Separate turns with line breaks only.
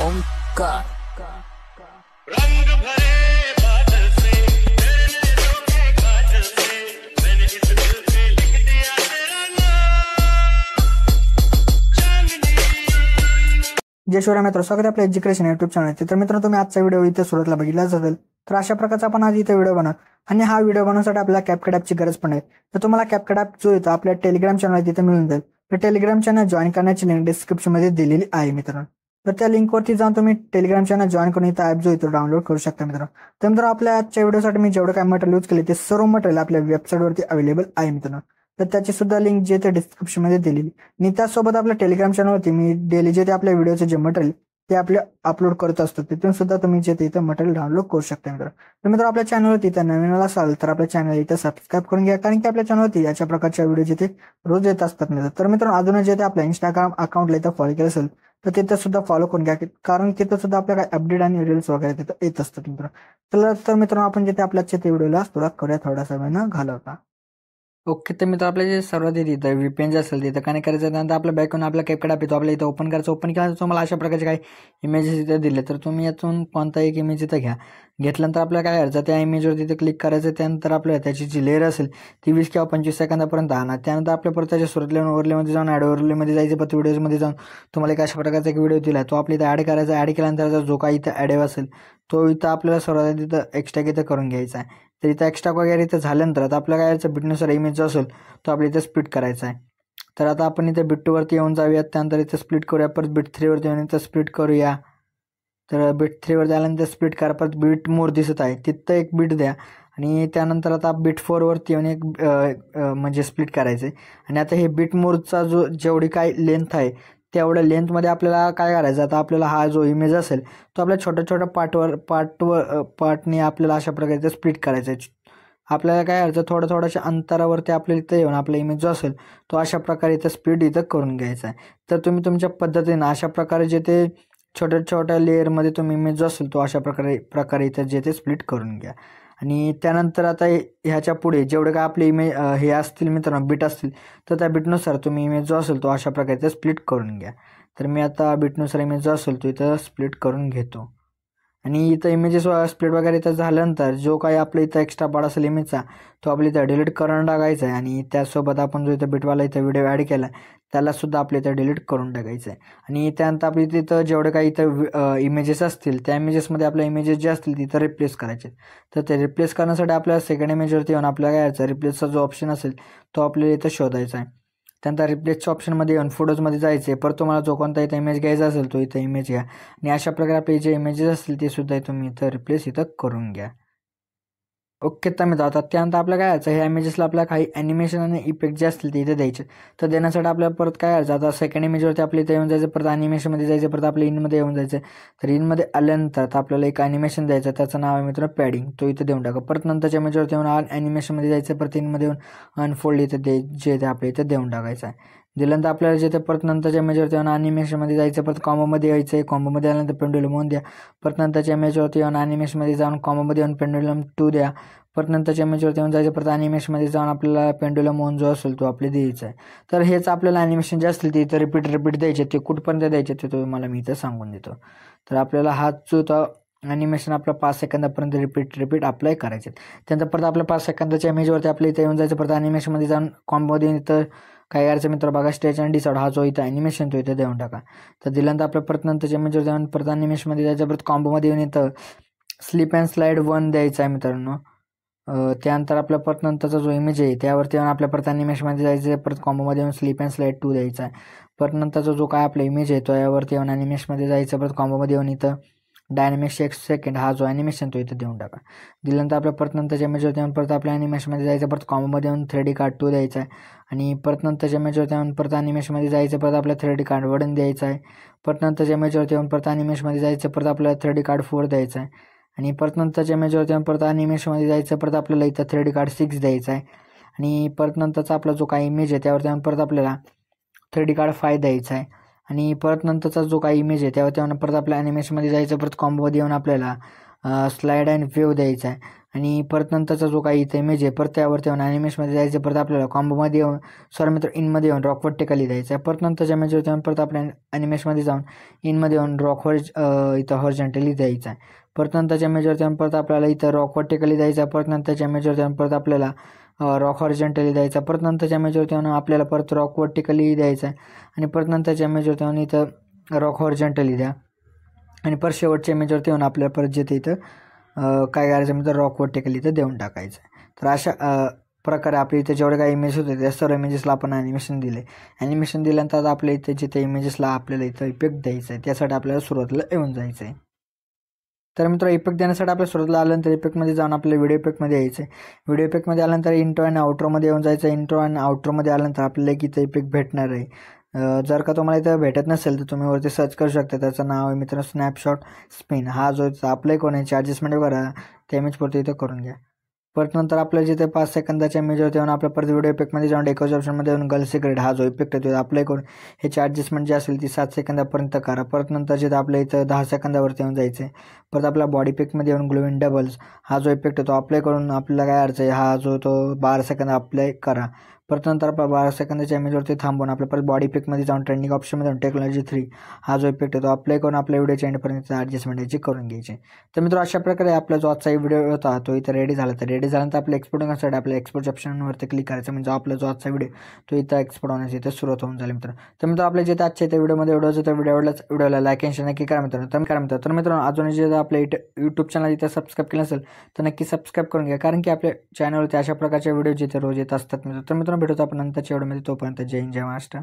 ओंकार
रंग भरे बादल से मैंने धोखे काजल से मैंने इस दिल पे लिख दिया तेरा नाम चांदनी।
जय शिवराय मित्र, स्वागत आहे आपल्या एज्युकेशन यूट्यूब चॅनलचे। तर मित्रांनो, तुम्ही आजचा व्हिडिओ इथे सुरुवातीला बघितलाच असेल। तर अशा प्रकारचा आपण आज इथे व्हिडिओ बनवत आणि हा व्हिडिओ बनवण्यासाठी आपल्याला कॅपकट ॲपची गरज पण आहे। तर तुम्हाला कॅपकट ॲप जो येतो आपल्या टेलिग्राम चॅनल तिथे मिळून जाईल। तर टेलिग्राम चॅनल जॉईन करण्याची लिंक डिस्क्रिप्शनमध्ये दिलेली आहे मित्रांनो। तर त्या लिंकवरती जाऊन तुम्ही टेलिग्राम चॅनल जॉईन करून इथं ॲप जो येतो डाउनलोड करू शकता मित्रांनो। तर मित्रांनो, आपल्या आजच्या व्हिडिओसाठी मी जेवढं काय मटेरियल यूज केले ते सर्व मटेरियल आपल्या वेबसाईटवरती अवेलेबल आहे मित्रांनो। तर त्याची सुद्धा लिंक जे ते डिस्क्रिप्शनमध्ये दिलेली आणि त्यासोबत आपल्या टेलिग्राम चॅनलवरती मी डेली जे ते आपल्या व्हिडिओचे जे मटेरियल ते आपले अपलोड करत असतो, तिथून सुद्धा तुम्ही जे ते इथं मटेरियल डाउनलोड करू शकता मित्रांनो। तर मित्रांनो, आपल्या चॅनलवरती इथं नवीन असाल तर आपल्या चॅनल इथं सबस्क्राईब करून घ्या, कारण की आपल्या चॅनलवरती याच्या प्रकारच्या व्हिडिओ जिथे रोज येत असतात मित्रांनो। तर मित्रांनो, अजून जे ते आपल्या इंस्टाग्राम अकाउंटला इथं फॉलो केलं असेल तर तिथं सुद्धा फॉलो करून घ्या, कारण तिथं सुद्धा आपल्या काय अपडेट आणि रील्स वगैरे तिथं येत असतात मित्रांनो। तर मित्रांनो, आपण जे ते आपल्या ते व्हिडिओला सुरुवात करूया थोडासा वेळ न घालवता। ओके, तर मित्र आपल्या जे सर्वात तिथं VPN जे असेल तिथं कनेक्ट करायचं, त्यानंतर आपल्या बॅकग्राऊंड आपल्या कॅपकट ॲप येतो, आपल्या इथं ओपन करायचं। ओपन केल्यानंतर तुम्हाला अशा प्रकारचे काही इमेजेस इथे दिले, तर तुम्ही यातून कोणता एक इमेज इथं घ्या। घेतल्यानंतर आपल्याला काय करायचं, त्या इमेजवर तिथे क्लिक करायचं। त्यानंतर आपल्याला त्याची जी लेअर असेल ती 20 किंवा 25 सेकंदापर्यंत आणा। त्यानंतर आपल्या परत त्याच्या सुरुवातीला ओव्हरलेमध्ये जाऊन ॲड ओव्हरलेमध्ये जायचं। परत व्हिडिओजमध्ये जाऊन तुम्हाला एक अशा प्रकारचा एक व्हिडिओ दिला, तो आपल्या इथं ॲड करायचा। ॲड केल्यानंतर जो काही इथं ॲड असेल तो इथं आपल्याला सर्वात तिथं एक्स्ट्रा इथं करून घ्यायचा आहे। तर इथं एक्स्ट्रा वगैरे इथं झाल्यानंतर आता आपल्याला काय करायचं, बिटनुसार इमेज जो असेल तो आपल्या इथं स्प्लिट करायचा आहे। तर आता आपण इथे बिट 2 वरती येऊन जाऊयात, त्यानंतर इथं स्प्लिट करूया। परत बिट 3 वरती येऊन इथं स्प्लिट करूया। तर बिट 3 वर झाल्यानंतर स्प्लिट करा। परत बिट मोर दिसत आहे तिथं एक बिट द्या आणि त्यानंतर आता बिट 4 वरती येऊन एक म्हणजे स्प्लिट करायचं आहे। आणि आता हे बिट मोरचा जो जेवढी काय लेंथ आहे तेवढ्या लेंथमध्ये आपल्याला काय करायचं, आता आपल्याला हा जो इमेज असेल तो आपल्या छोट्या छोट्या पार्टने आपल्याला अशा प्रकारे स्प्लिट करायचा आहे। आपल्याला काय करायचं, थोड्याशा अंतरावरती आपल्याला इथं येऊन आपला इमेज जो असेल तो अशा प्रकारे इथं स्प्लिट इथं करून घ्यायचा आहे। तर तुम्ही तुमच्या पद्धतीनं अशा प्रकारे जे ते छोट्या लेअरमध्ये तुम्ही इमेज जो असेल तो अशा प्रकारे इथं जे ते स्प्लिट करून घ्या। आणि त्यानंतर आता ह्याच्या पुढे जेवढे काय आपले इमेज हे असतील मित्रांनो, बिट असतील, तर त्या बिटनुसार तुम्ही इमेज जो असेल तो अशा प्रकारे इथं स्प्लिट करून घ्या। तर मी आता बिटनुसार इमेज जो असेल तो इथं स्प्लिट करून घेतो। आणि इथं इमेजेस स्प्लिट वगैरे इथं झाल्यानंतर जो काही आपल्या इथं एक्स्ट्रा पार्ट असेल इमेजचा तो आपल्या इथं डिलीट करून टाकायचा आहे। आणि त्यासोबत आपण जो इथं बिटवाला इथं व्हिडिओ ॲड केला त्याला सुद्धा आपल्या इथं डिलीट करून टाकायचं आहे। आणि त्यानंतर आपल्या तिथं जेवढे काही इथं इमेजेस असतील त्या इमेजेसमध्ये आपल्या इमेजेस जे असतील तिथं रिप्लेस करायचे। तर ते रिप्लेस करण्यासाठी आपल्याला सेकंड इमेजवरती येऊन आपल्याला काय करायचं, रिप्लेसचा जो ऑप्शन असेल तो आपल्याला इथं शोधायचा आहे। त्यानंतर रिप्लेसच्या ऑप्शनमध्ये येऊन फोटोजमध्ये जायचे। परत तुम्हाला जो कोणता इथं इमेज घ्यायचा असेल तो इथं इमेज घ्या आणि अशा प्रकारे आपले जे इमेजेस असतील ते सुद्धा तुम्ही इथं रिप्लेस इथं करून घ्या। ओके, तर मित्र आता त्यानंतर आपल्याला काय करायचं, ह्या इमेजेसला आपल्याला काही ॲनिमेशन आणि इफेक्ट जे असतील ते इथे द्यायचे। तर देण्यासाठी आपल्याला परत काय करायचं, आता सेकंड इमेजवरती आपल्या इथं येऊन जायचं, परत ॲनिमेशनमध्ये जायचं, परत आपल्या इनमध्ये येऊन जायचं। तर इनमध्ये आल्यानंतर आता आपल्याला एक ॲनिमेशन द्यायचं, त्याचं नाव आहे मित्र पॅडिंग, तो इथं देऊन टाका। परत नंतरच्या इमेजवरती येऊन ॲनिमेशनमध्ये जायचं, परत इनमध्ये येऊन अनफोल्ड इथं जे ते आपल्या इथं देऊन टाकायचं आहे। दिल्यानंतर आपल्याला जे ते परत नंतरच्या इमेजवरती येऊन ॲनिमेशनमध्ये जायचं, परत कॉम्बोमध्ये यायचं आहे। कॉम्बोमध्ये आल्यानंतर पेंडुलम 1 द्या। परत नंतरच्या इमेजवरती येऊन ॲनिमेशनमध्ये जाऊन कॉम्बोमध्ये येऊन पेंडुलम 2 द्या। परत नंतरच्या इमेजवरती येऊन जायचं, परत ॲनिमेशनमध्ये जाऊन आपल्याला पेंडुलम 1 जो असेल तो आपले द्यायचा आहे। तर हेच आपल्याला ॲनिमेशन जे असतील ते इथं रिपीट द्यायचे, ते कुठपर्यंत द्यायचे ते तुम्हाला मी इथं सांगून देतो। तर आपल्याला हा जो होता ॲनिमेशन आपला 5 सेकंदापर्यंत रिपीट अप्लाय करायचे। त्यानंतर परत आपल्या 5 सेकंदाच्या इमेजवरती आपल्या इथं येऊन जायचं, परत ॲनिमेशनमध्ये जाऊन कॉम्बोमध्ये इथं काय करायचं मित्र बघा, स्ट्रेच अँड डिसऑर्ड हा जो इथं ॲनिमेशन तो इथं देऊन टाका। तर दिल्यानंतर आपल्या परत नंतरच्या इमेजवर जाऊन परत ॲनिमेशनमध्ये जायचं, परत कॉम्बोमध्ये येऊन इथं स्लिप अँड स्लाईड 1 द्यायचा आहे मित्रांनो। त्यानंतर आपल्या परत नंतरचा जो इमेज आहे त्यावरती येऊन आपल्या परत ॲनिमेशनमध्ये जायचं आहे, परत कॉम्बोमध्ये येऊन स्लिप अँड स्लाईड 2 द्यायचा आहे। परत नंतरचा जो काय आपला इमेज आहे तो यावरती येऊन ॲनिमेशनमध्ये जायचं, परत कॉम्बोमध्ये येऊन इथं डायनॅमिक्स 1 सेकंड हा जो ॲनिमेशन तो इथं देऊन टाका। दिल्यानंतर आपल्या परत नंतरच्या इमेजवरती येऊन परत आपल्या ॲनिमेशनमध्ये जायचं, परत कॉम्बोमध्ये येऊन 3D कार्ड 2 द्यायचा आहे। आणि परत नंतरच्या इमेजवरती येऊन परत ॲनिमेशनमध्ये जायचं, परत आपल्या 3D कार्ड 1 द्यायचा आहे। परत नंतरच्या इमेजवरती येऊन परत ॲनिमेशनमध्ये जायचं, परत आपल्याला 3D कार्ड 4 द्यायचा आहे। आणि परत नंतरच्या इमेजवरती येऊन परत ॲनिमेशनमध्ये जायचं, परत आपल्याला इथं 3D कार्ड 6 द्यायचा आहे। आणि परत नंतरचा आपला जो काही इमेज आहे त्यावरती येऊन परत आपल्याला 3D कार्ड 5 द्यायचा आहे। आणि परत नंतरचा जो काही इमेज आहे त्यावरती येऊन परत आपल्या ॲनिमेशनमध्ये जायचं, परत कॉम्बोमध्ये येऊन आपल्याला स्लाईड अँड वेव्ह द्यायचा आहे। आणि परत नंतरचा जो काही इथे इमेज आहे परत त्यावरती येऊन ॲनिमेशनमध्ये जायचं, परत आपल्याला कॉम्बोमध्ये येऊन इनमध्ये येऊन रॉक वर्टिकली द्यायचं आहे. परत नंतरच्या इमेजवरती येऊन परत आपल्या ॲनिमेशनमध्ये जाऊन इनमध्ये येऊन रॉक इथं हॉरिझॉन्टली द्यायचं आहे. परत नंतरच्या इमेजवरती येऊन परत आपल्याला इथं रॉक वर्टिकली द्यायचं आहे. परत नंतरच्या इमेजवरती येऊन परत आपल्याला रॉक हॉरिझॉन्टली द्यायचा. परत नंतरच्या इमेजवरती येऊन आपल्याला परत रॉक वर्टिकली द्यायचा आहे आणि परत नंतरच्या इमेजवरती येऊन इथं रॉक हॉरिझॉन्टली द्या आणि परत शेवटच्या इमेजवरती येऊन आपल्याला परत जिथे इथं काय करायचं म्हणजे रॉक वर्टिकली इथं देऊन टाकायचं आहे. तर अशा प्रकारे आपल्या इथे जेवढे काही इमेज होते त्या सर्व इमेजेसला आपण ॲनिमेशन दिल्यानंतर आपल्या इथे जिथे इमेजेसला आपल्याला इथं इफेक्ट द्यायचा आहे त्यासाठी आपल्याला सुरुवातीला येऊन जायचं आहे. तर मित्र इफेक्ट देण्यासाठी आपल्या सुरुवातीला आल्यानंतर इफेक्टमध्ये जाऊन आपल्याला व्हिडिओ इफेक्टमध्ये यायचं आहे. व्हिडिओ इफेक्टमध्ये आल्यानंतर इंट्रो आणि आउट्रोमध्ये येऊन जायचं. इंट्रो आणि आउट्रोमध्ये आल्यानंतर आपल्याला एक इथं इफेक्ट भेटणार आहे. जर का तुम्हाला इथं भेटत नसेल तर तुम्ही वरती सर्च करू शकता. त्याचं नाव आहे मित्रांनो स्नॅपशॉट स्पिन. हा जो अप्लाय करून याची ॲडजस्टमेंट करा त्या इमेजवरती इथं करून घ्या. परत नंतर आपल्याला जिथे 5 सेकंदाच्या इमेजवरती येऊन आपल्या परत व्हिडिओ इफेक्टमध्ये जाऊन डेकोरेशन ऑप्शनमध्ये येऊन गर्ल सिक्रेट हा जो इफेक्ट आहे तो अप्लाय करून ह्याची ॲडजस्टमेंट जी असेल ती 7 सेकंदापर्यंत करा. परत नंतर जिथे आपल्या इथं 10 सेकंदावरती येऊन जायचं आहे. परत आपला बॉडी इफेक्टमध्ये येऊन ग्लोइंग डबल्स हा जो इफेक्ट आहे तो अप्लाय करून आपल्याला काय अडचण आहे हा जो तो 12 सेकंद अप्लाय करा. परत नंतर आपला 12 सेकंदाच्या इमेजवरती थांबून आपल्या परत बॉडी इफेक्टमध्ये जाऊन ट्रेंडिंग ऑप्शनमध्ये जाऊन टेक्नॉलॉजी 3 हा जो इफेक्ट आहे तो अप्लाय करून आपल्या व्हिडिओच्या एंडपर्यंत ॲडजस्टमेंट याची करून घ्यायची. तर मित्र अशा प्रकारे आपला जो आजचा व्हिडिओ होता तो इथं रेडी झाला. तर रेडी झाल्यानंतर आपल्या एक्सपोर्टिंग करण्यासाठी आपल्या एक्सपोर्ट ऑप्शनवरती क्लिक करायचं म्हणजे आपला जो आजचा व्हिडिओ तो इथं एक्सपोर्ट होण्याची इथे सुरुवात होऊन झाली. तर मित्र आपल्या जिथे आजच्या इथे व्हिडिओमध्ये व्हिडिओला लाईक आणि शेअर नक्की करा मित्रांनो. तर मित्रांनो अजून जे आपल्या यूट्यूब चॅनल इथं सबस्क्राईब केलं असेल तर नक्की सबस्क्राईब करून घ्या कारण की आपल्या चॅनलवरती अशा प्रकारचे व्हिडिओ जिथे रोज येत असतात. तर मित्रांनो भेटूत आपण नंतरच्या व्हिडिओमध्ये. तोपर्यंत जय हिंद जय महाराष्ट्र.